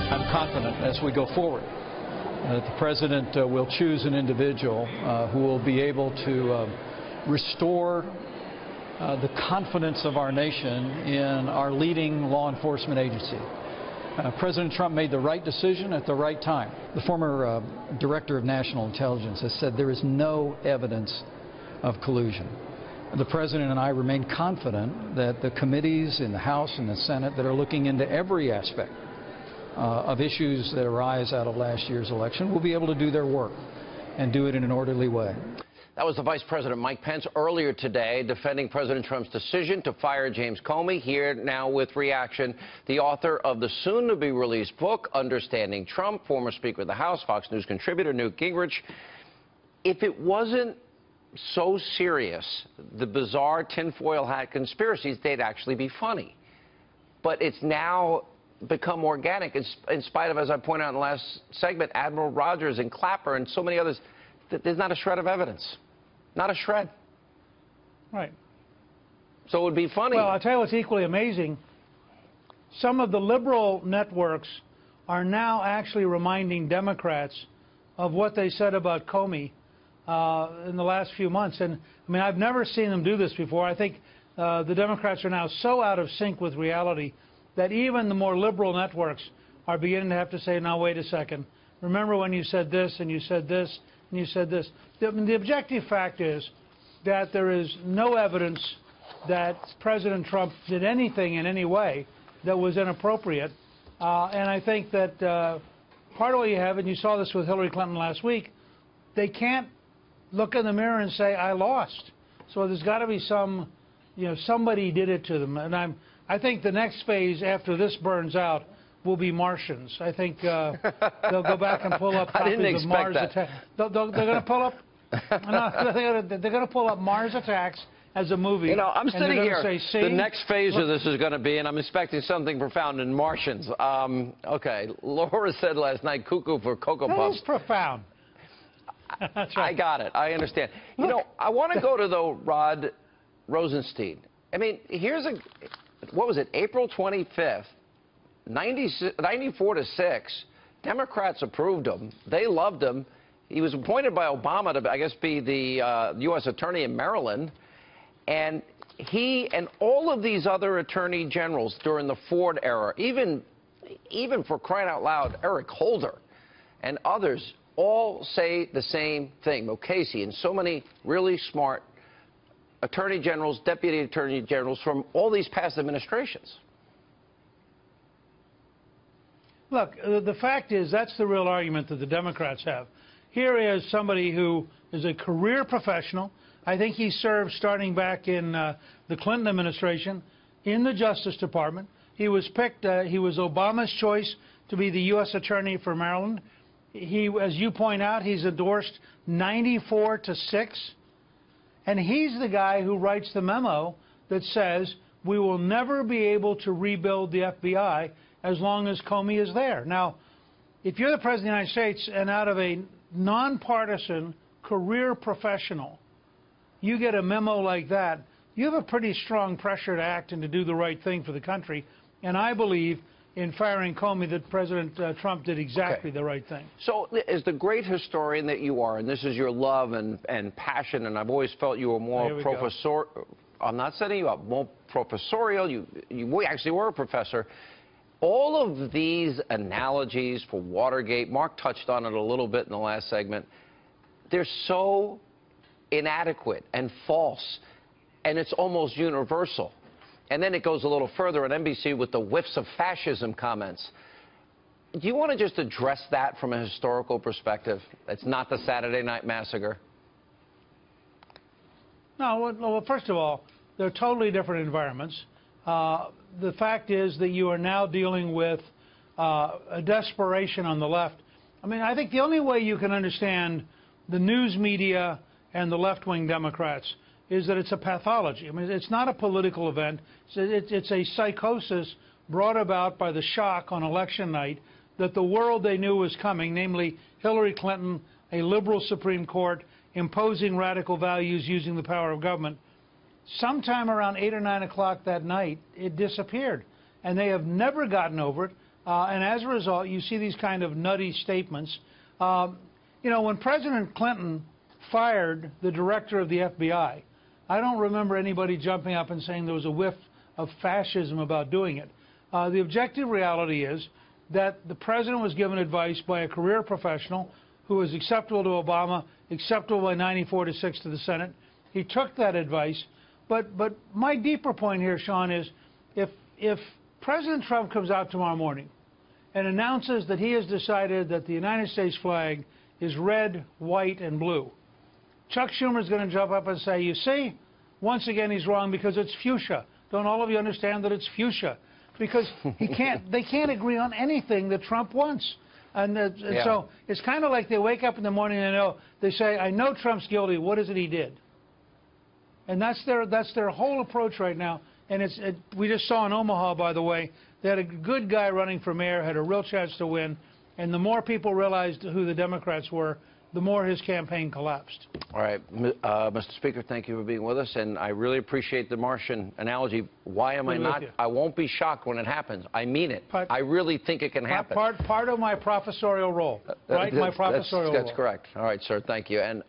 I'm confident as we go forward that the President will choose an individual who will be able to restore the confidence of our nation in our leading law enforcement agency. President Trump made the right decision at the right time. The former Director of National Intelligence has said there is no evidence of collusion. The President and I remain confident that the committees in the House and the Senate that are looking into every aspect of issues that arise out of last year's election will be able to do their work and do it in an orderly way. That was the Vice President Mike Pence earlier today defending President Trump's decision to fire James Comey. Here now with reaction, the author of the soon-to-be-released book, Understanding Trump, former Speaker of the House, Fox News contributor Newt Gingrich. If it wasn't so serious, the bizarre tinfoil hat conspiracies, they'd actually be funny. But it's now become organic in spite of, as I pointed out in the last segment, Admiral Rogers and Clapper and so many others. There's not a shred of evidence. Not a shred. Right. So it would be funny. Well, I'll tell you what's equally amazing. Some of the liberal networks are now actually reminding Democrats of what they said about Comey in the last few months. And, I mean, I've never seen them do this before. I think the Democrats are now so out of sync with reality that even the more liberal networks are beginning to have to say, now, wait a second. Remember when you said this and you said this and you said this? The objective fact is that there is no evidence that President Trump did anything in any way that was inappropriate. And I think that part of what you have, and you saw this with Hillary Clinton last week, they can't look in the mirror and say, I lost. So there's got to be some, somebody did it to them. And I think the next phase after this burns out will be Martians. I think they'll go back and pull up copies of Mars Attacks. They're going to pull up. They're going to pull up Mars Attacks as a movie. I'm sitting here. Say, the next phase of this is going to be, and I'm expecting something profound in Martians. Okay, Laura said last night, cuckoo for Cocoa Puffs. That is profound. That's right. I got it. I understand. I want to go to, though, Rod Rosenstein. I mean, what was it, April 25th, 94-6, Democrats approved him. They loved him. He was appointed by Obama to, I guess, be the U.S. Attorney in Maryland. And he and all of these other attorney generals during the Ford era, even for crying out loud, Eric Holder and others, all say the same thing. Mukasey and so many really smart attorney generals, deputy attorney generals from all these past administrations. Look, the fact is that's the real argument that the Democrats have. Here is somebody who is a career professional. I think he served starting back in the Clinton administration in the Justice Department. He was picked, he was Obama's choice to be the U.S. Attorney for Maryland. He, as you point out, he's endorsed 94-6. And he's the guy who writes the memo that says we will never be able to rebuild the FBI as long as Comey is there. Now, if you're the President of the United States and out of a nonpartisan career professional, you get a memo like that, you have a pretty strong pressure to act and to do the right thing for the country. And I believe in firing Comey that President Trump did exactly the right thing. So as the great historian that you are, and this is your love and passion, and I've always felt you were more professorial. I'm not setting you up, more professorial. You actually were a professor. All of these analogies for Watergate, Mark touched on it a little bit in the last segment, they're so inadequate and false, and it's almost universal. And then it goes a little further on NBC with the whiffs of fascism comments. Do you want to just address that from a historical perspective? It's not the Saturday Night Massacre. No, well, first of all, they're totally different environments. The fact is that you are now dealing with a desperation on the left. I mean, I think the only way you can understand the news media and the left-wing Democrats is that it's a pathology. I mean, it's not a political event. It's a psychosis brought about by the shock on election night that the world they knew was coming, namely Hillary Clinton, a liberal Supreme Court, imposing radical values using the power of government. Sometime around 8 or 9 o'clock that night, it disappeared. And they have never gotten over it. And as a result, you see these kind of nutty statements. You know, when President Clinton fired the director of the FBI, I don't remember anybody jumping up and saying there was a whiff of fascism about doing it. The objective reality is that the president was given advice by a career professional who was acceptable to Obama, acceptable by 94-6 to the Senate. He took that advice. But my deeper point here, Sean, is if President Trump comes out tomorrow morning and announces that he has decided that the United States flag is red, white, and blue, Chuck Schumer is going to jump up and say, you see, once again he's wrong because it's fuchsia. Don't all of you understand that it's fuchsia? Because they can't agree on anything that Trump wants. And so it's kind of like they wake up in the morning and they say, I know Trump's guilty. What is it he did? And that's their whole approach right now. And we just saw in Omaha, by the way, they had a good guy running for mayor, had a real chance to win. And the more people realized who the Democrats were, the more his campaign collapsed. All right, Mr. Speaker, thank you for being with us, and I really appreciate the Martian analogy. Why am I not? I won't be shocked when it happens. I mean it. I really think it can happen. Part of my professorial role, right? My professorial role. That's correct. All right, sir, thank you. And